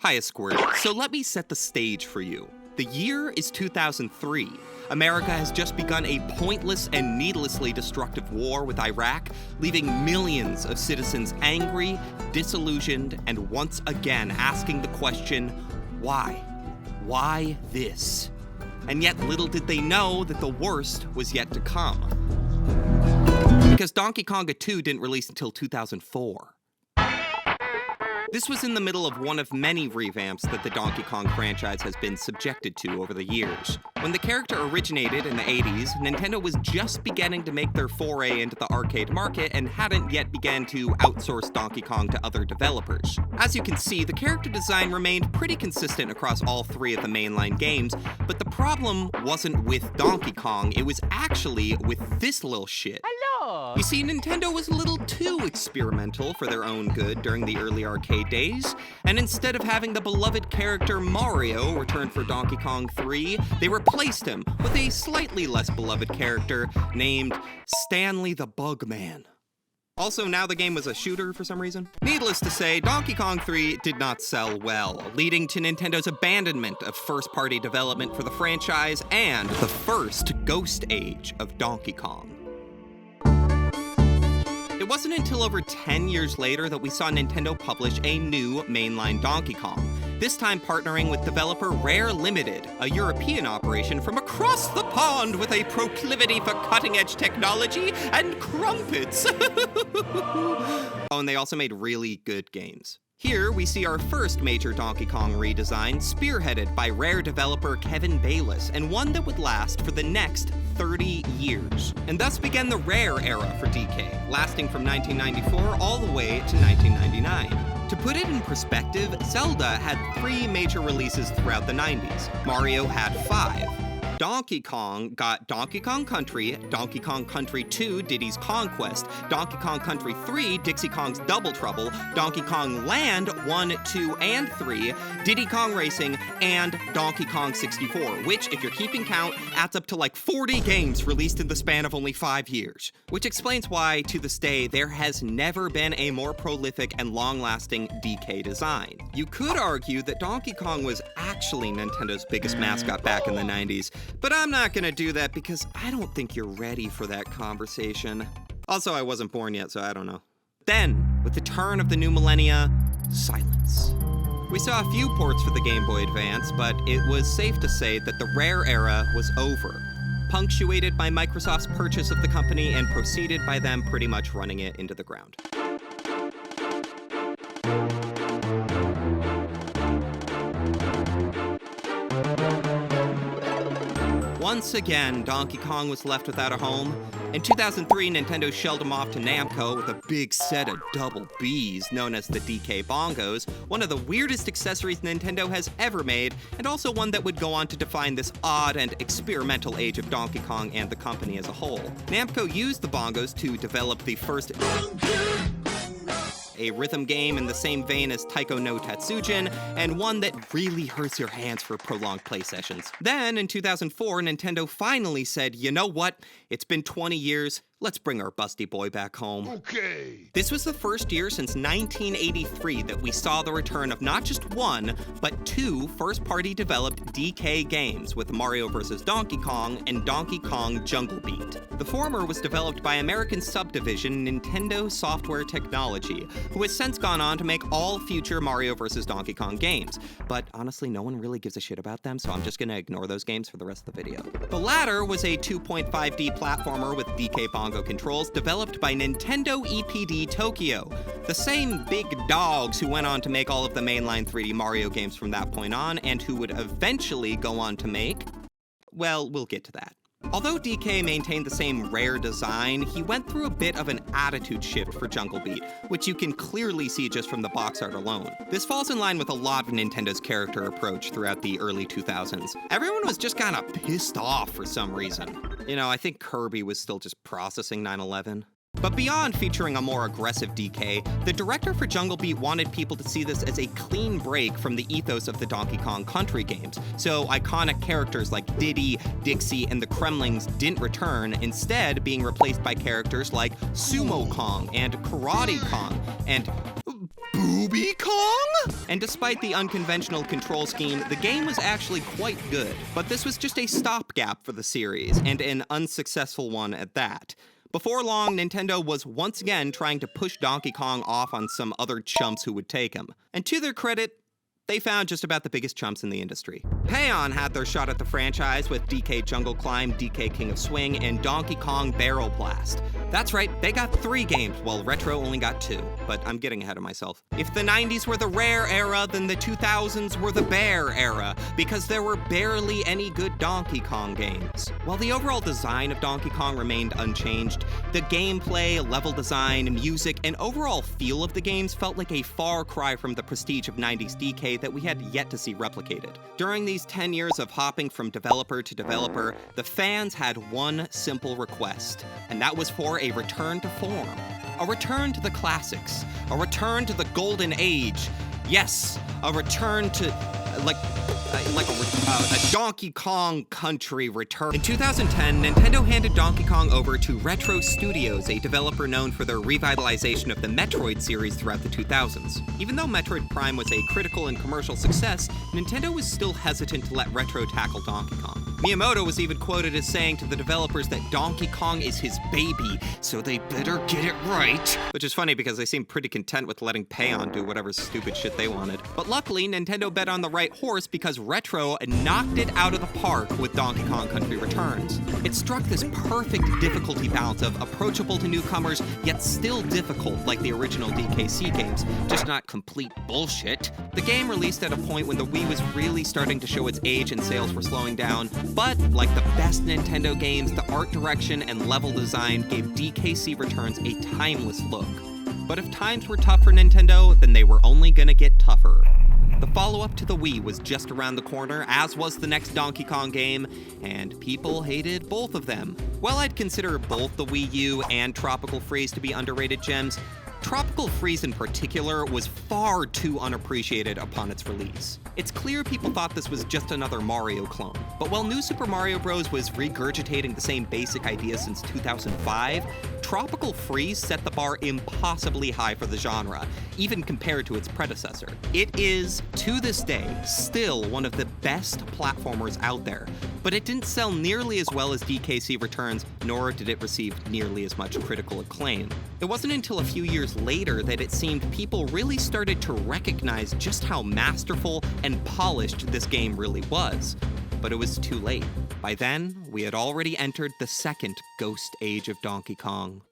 Hiya, Squirt. So let me set the stage for you. The year is 2003. America has just begun a pointless and needlessly destructive war with Iraq, leaving millions of citizens angry, disillusioned, and once again asking the question, why? Why this? And yet little did they know that the worst was yet to come. Because Donkey Konga 2 didn't release until 2004. This was in the middle of one of many revamps that the Donkey Kong franchise has been subjected to over the years. When the character originated in the 80s, Nintendo was just beginning to make their foray into the arcade market and hadn't yet begun to outsource Donkey Kong to other developers. As you can see, the character design remained pretty consistent across all three of the mainline games, but the problem wasn't with Donkey Kong, it was actually with this little shit. Hello! You see, Nintendo was a little too experimental for their own good during the early arcade days, and instead of having the beloved character Mario return for Donkey Kong 3, they replaced him with a slightly less beloved character named Stanley the Bugman. Also, now the game was a shooter for some reason. Needless to say, Donkey Kong 3 did not sell well, leading to Nintendo's abandonment of first-party development for the franchise and the first ghost age of Donkey Kong. It wasn't until over 10 years later that we saw Nintendo publish a new mainline Donkey Kong, this time partnering with developer Rare Limited, a European operation from across the pond with a proclivity for cutting-edge technology and crumpets. Oh, and they also made really good games. Here, we see our first major Donkey Kong redesign, spearheaded by Rare developer Kevin Bayliss, and one that would last for the next 30 years. And thus began the Rare era for DK, lasting from 1994 all the way to 1999. To put it in perspective, Zelda had 3 major releases throughout the 90s. Mario had 5. Donkey Kong got Donkey Kong Country, Donkey Kong Country 2, Diddy's Conquest, Donkey Kong Country 3, Dixie Kong's Double Trouble, Donkey Kong Land 1, 2, and 3, Diddy Kong Racing, and Donkey Kong 64, which, if you're keeping count, adds up to like 40 games released in the span of only 5 years. Which explains why, to this day, there has never been a more prolific and long-lasting DK design. You could argue that Donkey Kong was actually Nintendo's biggest mascot back in the 90s, but I'm not gonna do that because I don't think you're ready for that conversation. Also, I wasn't born yet, so I don't know. Then, with the turn of the new millennia, silence. We saw a few ports for the Game Boy Advance, but it was safe to say that the Rare era was over, punctuated by Microsoft's purchase of the company and preceded by them pretty much running it into the ground. Once again, Donkey Kong was left without a home. In 2003, Nintendo shelled him off to Namco with a big set of double Bs known as the DK Bongos, one of the weirdest accessories Nintendo has ever made, and also one that would go on to define this odd and experimental age of Donkey Kong and the company as a whole. Namco used the bongos to develop the first a rhythm game in the same vein as Taiko no Tatsujin, and one that really hurts your hands for prolonged play sessions. Then, in 2004, Nintendo finally said, you know what? It's been 20 years. Let's bring our busty boy back home. Okay. This was the first year since 1983 that we saw the return of not just one, but 2 first-party developed DK games with Mario vs. Donkey Kong and Donkey Kong Jungle Beat. The former was developed by American subdivision Nintendo Software Technology, who has since gone on to make all future Mario vs. Donkey Kong games. But honestly, no one really gives a shit about them, so I'm just gonna ignore those games for the rest of the video. The latter was a 2.5D platformer with DK Bongo controls developed by Nintendo EPD Tokyo, the same big dogs who went on to make all of the mainline 3D Mario games from that point on, and who would eventually go on to make, well, we'll get to that. Although DK maintained the same Rare design, he went through a bit of an attitude shift for Jungle Beat, which you can clearly see just from the box art alone. This falls in line with a lot of Nintendo's character approach throughout the early 2000s. Everyone was just kinda pissed off for some reason. You know, I think Kirby was still just processing 9/11. But beyond featuring a more aggressive DK, the director for Jungle Beat wanted people to see this as a clean break from the ethos of the Donkey Kong Country games. So iconic characters like Diddy, Dixie, and the Kremlings didn't return, instead being replaced by characters like Sumo Kong and Karate Kong and Booby Kong? And despite the unconventional control scheme, the game was actually quite good. But this was just a stopgap for the series, and an unsuccessful one at that. Before long, Nintendo was once again trying to push Donkey Kong off on some other chumps who would take him. And to their credit, they found just about the biggest chumps in the industry. Payon had their shot at the franchise with DK Jungle Climb, DK King of Swing, and Donkey Kong Barrel Blast. That's right, they got 3 games, while Retro only got 2, but I'm getting ahead of myself. If the 90s were the Rare era, then the 2000s were the Bear era, because there were barely any good Donkey Kong games. While the overall design of Donkey Kong remained unchanged, the gameplay, level design, music, and overall feel of the games felt like a far cry from the prestige of 90s DK that we had yet to see replicated. During these 10 years of hopping from developer to developer, the fans had one simple request, and that was for a return to form. A return to the classics. A return to the golden age. Yes, a return to, a Donkey Kong Country return. In 2010, Nintendo handed Donkey Kong over to Retro Studios, a developer known for their revitalization of the Metroid series throughout the 2000s. Even though Metroid Prime was a critical and commercial success, Nintendo was still hesitant to let Retro tackle Donkey Kong. Miyamoto was even quoted as saying to the developers that Donkey Kong is his baby, so they better get it right. Which is funny because they seemed pretty content with letting Payon do whatever stupid shit they wanted. But luckily, Nintendo bet on the right horse because Retro knocked it out of the park with Donkey Kong Country Returns. It struck this perfect difficulty balance of approachable to newcomers, yet still difficult like the original DKC games, just not complete bullshit. The game released at a point when the Wii was really starting to show its age and sales were slowing down, but like the best Nintendo games, the art direction and level design gave DKC Returns a timeless look. But if times were tough for Nintendo, then they were only gonna get tougher. The follow-up to the Wii was just around the corner, as was the next Donkey Kong game, and people hated both of them. While I'd consider both the Wii U and Tropical Freeze to be underrated gems, Tropical Freeze in particular was far too unappreciated upon its release. It's clear people thought this was just another Mario clone, but while New Super Mario Bros. Was regurgitating the same basic idea since 2005, Tropical Freeze set the bar impossibly high for the genre, even compared to its predecessor. It is, to this day, still one of the best platformers out there, but it didn't sell nearly as well as DKC Returns, nor did it receive nearly as much critical acclaim. It wasn't until a few years later that it seemed people really started to recognize just how masterful and polished this game really was. But it was too late. By then, we had already entered the second ghost age of Donkey Kong.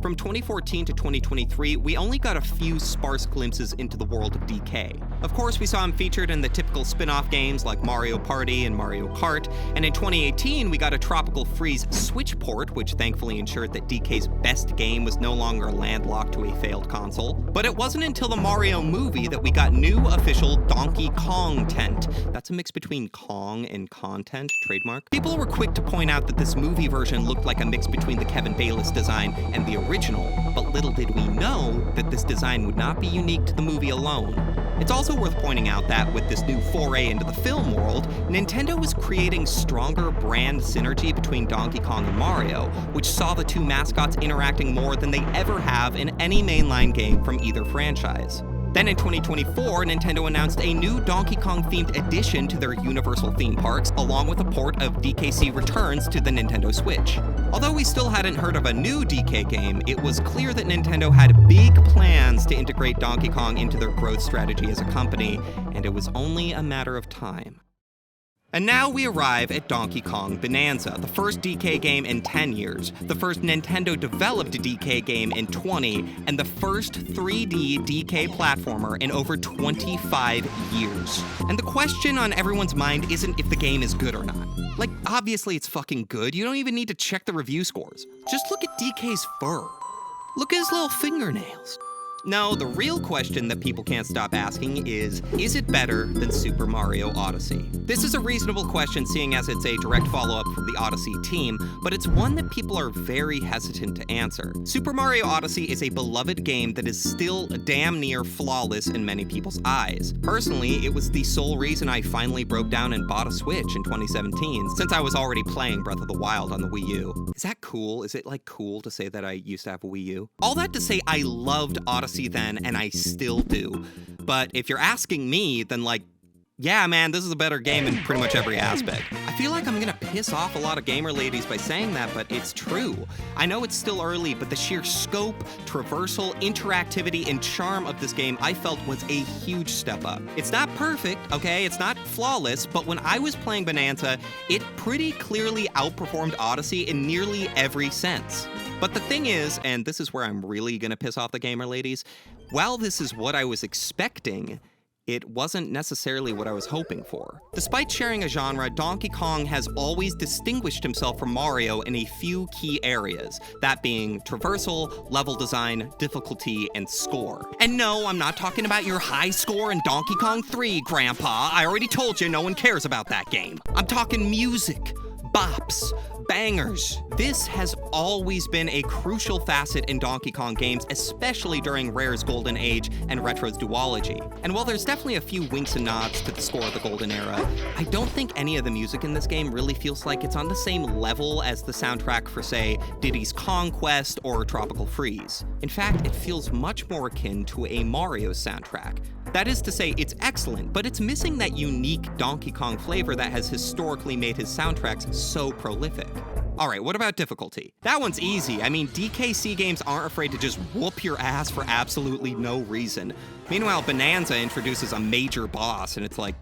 From 2014 to 2023, we only got a few sparse glimpses into the world of DK. Of course, we saw him featured in the typical spin-off games like Mario Party and Mario Kart, and in 2018, we got a Tropical Freeze Switch port, which thankfully ensured that DK's best game was no longer landlocked to a failed console. But it wasn't until the Mario movie that we got new official Donkey Kong tent. That's a mix between Kong and content, trademark. People were quick to point out that this movie version looked like a mix between the Kevin Bayliss design and the original, but little did we know that this design would not be unique to the movie alone. It's also worth pointing out that with this new foray into the film world, Nintendo was creating stronger brand synergy between Donkey Kong and Mario, which saw the two mascots interacting more than they ever have in any mainline game from either franchise. Then in 2024, Nintendo announced a new Donkey Kong-themed addition to their Universal theme parks, along with a port of DKC Returns to the Nintendo Switch. Although we still hadn't heard of a new DK game, it was clear that Nintendo had big plans to integrate Donkey Kong into their growth strategy as a company, and it was only a matter of time. And now we arrive at Donkey Kong Bonanza, the first DK game in 10 years, the first Nintendo-developed DK game in 20, and the first 3D DK platformer in over 25 years. And the question on everyone's mind isn't if the game is good or not. Like, obviously it's fucking good. You don't even need to check the review scores. Just look at DK's fur. Look at his little fingernails. No, the real question that people can't stop asking is it better than Super Mario Odyssey? This is a reasonable question seeing as it's a direct follow-up from the Odyssey team, but it's one that people are very hesitant to answer. Super Mario Odyssey is a beloved game that is still damn near flawless in many people's eyes. Personally, it was the sole reason I finally broke down and bought a Switch in 2017, since I was already playing Breath of the Wild on the Wii U. Is that cool? Is it, like, cool to say that I used to have a Wii U? All that to say, I loved Odyssey Odyssey then, and I still do. But if you're asking me, then yeah, man, this is a better game in pretty much every aspect. I feel like I'm gonna piss off a lot of gamer ladies by saying that, but it's true. I know it's still early, but the sheer scope, traversal, interactivity, and charm of this game I felt was a huge step up. It's not perfect, okay? It's not flawless, but when I was playing Bananza, it pretty clearly outperformed Odyssey in nearly every sense. But the thing is, and this is where I'm really gonna piss off the gamer ladies, while this is what I was expecting, it wasn't necessarily what I was hoping for. Despite sharing a genre, Donkey Kong has always distinguished himself from Mario in a few key areas, that being traversal, level design, difficulty, and score. And no, I'm not talking about your high score in Donkey Kong 3, Grandpa. I already told you no one cares about that game. I'm talking music, bops, bangers. This has always been a crucial facet in Donkey Kong games, especially during Rare's Golden Age and Retro's duology. And while there's definitely a few winks and nods to the score of the Golden Era, I don't think any of the music in this game really feels like it's on the same level as the soundtrack for, say, Diddy's Kong Quest or Tropical Freeze. In fact, it feels much more akin to a Mario soundtrack. That is to say, it's excellent, but it's missing that unique Donkey Kong flavor that has historically made his soundtracks so prolific. Alright, what about difficulty? That one's easy. I mean, DKC games aren't afraid to just whoop your ass for absolutely no reason. Meanwhile, Bananza introduces a major boss, and it's like...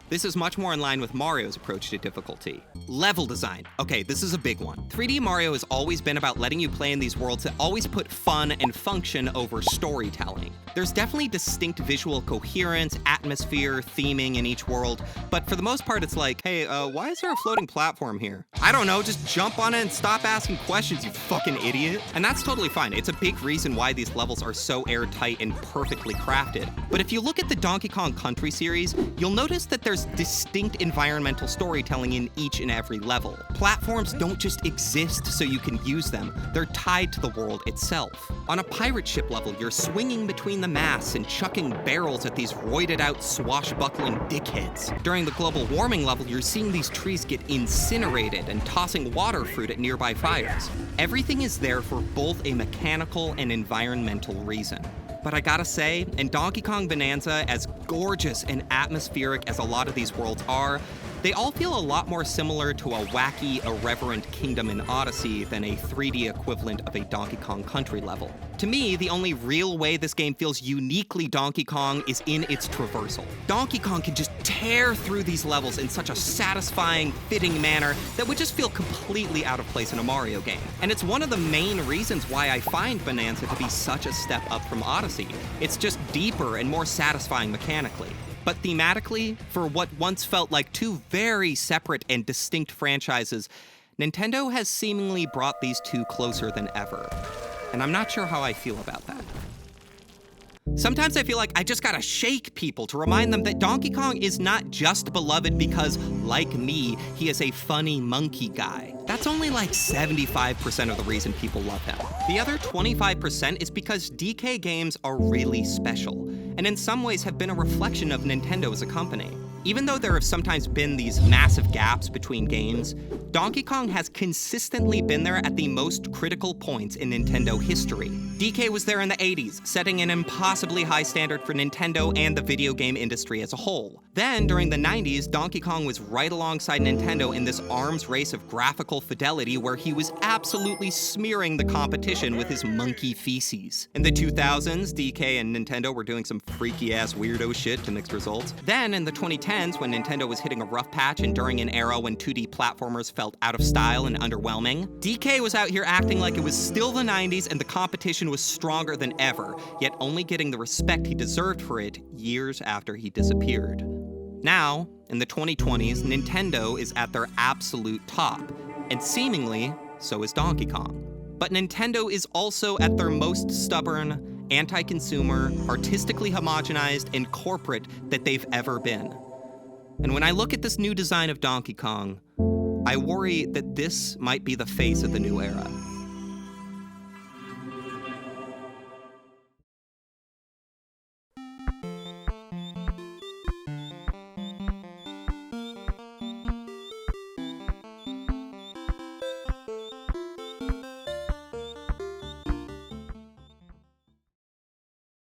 This is much more in line with Mario's approach to difficulty. Level design. Okay, this is a big one. 3D Mario has always been about letting you play in these worlds that always put fun and function over storytelling. There's definitely distinct visual coherence, atmosphere, theming in each world, but for the most part it's like, hey, why is there a floating platform here? I don't know, just jump on it and stop asking questions, you fucking idiot. And that's totally fine. It's a big reason why these levels are so airtight and perfectly crafted. But if you look at the Donkey Kong Country series, you'll notice that there's distinct environmental storytelling in each and every level. Platforms don't just exist so you can use them, they're tied to the world itself. On a pirate ship level, you're swinging between the masts and chucking barrels at these roided out swashbuckling dickheads. During the global warming level, you're seeing these trees get incinerated and tossing water fruit at nearby fires. Everything is there for both a mechanical and environmental reason. But I gotta say, in Donkey Kong Bonanza, as gorgeous and atmospheric as a lot of these worlds are, they all feel a lot more similar to a wacky, irreverent kingdom in Odyssey than a 3D equivalent of a Donkey Kong Country level. To me, the only real way this game feels uniquely Donkey Kong is in its traversal. Donkey Kong can just tear through these levels in such a satisfying, fitting manner that would just feel completely out of place in a Mario game. And it's one of the main reasons why I find Bonanza to be such a step up from Odyssey. It's just deeper and more satisfying mechanically. But thematically, for what once felt like two very separate and distinct franchises, Nintendo has seemingly brought these two closer than ever. And I'm not sure how I feel about that. Sometimes I feel like I just gotta shake people to remind them that Donkey Kong is not just beloved because, like me, he is a funny monkey guy. That's only like 75% of the reason people love him. The other 25% is because DK games are really special, and in some ways have been a reflection of Nintendo as a company. Even though there have sometimes been these massive gaps between games, Donkey Kong has consistently been there at the most critical points in Nintendo history. DK was there in the 80s, setting an impossibly high standard for Nintendo and the video game industry as a whole. Then, during the 90s, Donkey Kong was right alongside Nintendo in this arms race of graphical fidelity where he was absolutely smearing the competition with his monkey feces. In the 2000s, DK and Nintendo were doing some freaky-ass weirdo shit to mixed results. Then, in the 2010s, when Nintendo was hitting a rough patch and during an era when 2D platformers felt out of style and underwhelming, DK was out here acting like it was still the 90s and the competition was stronger than ever, yet only getting the respect he deserved for it years after he disappeared. Now, in the 2020s, Nintendo is at their absolute top, and seemingly, so is Donkey Kong. But Nintendo is also at their most stubborn, anti-consumer, artistically homogenized, and corporate that they've ever been. And when I look at this new design of Donkey Kong, I worry that this might be the face of the new era.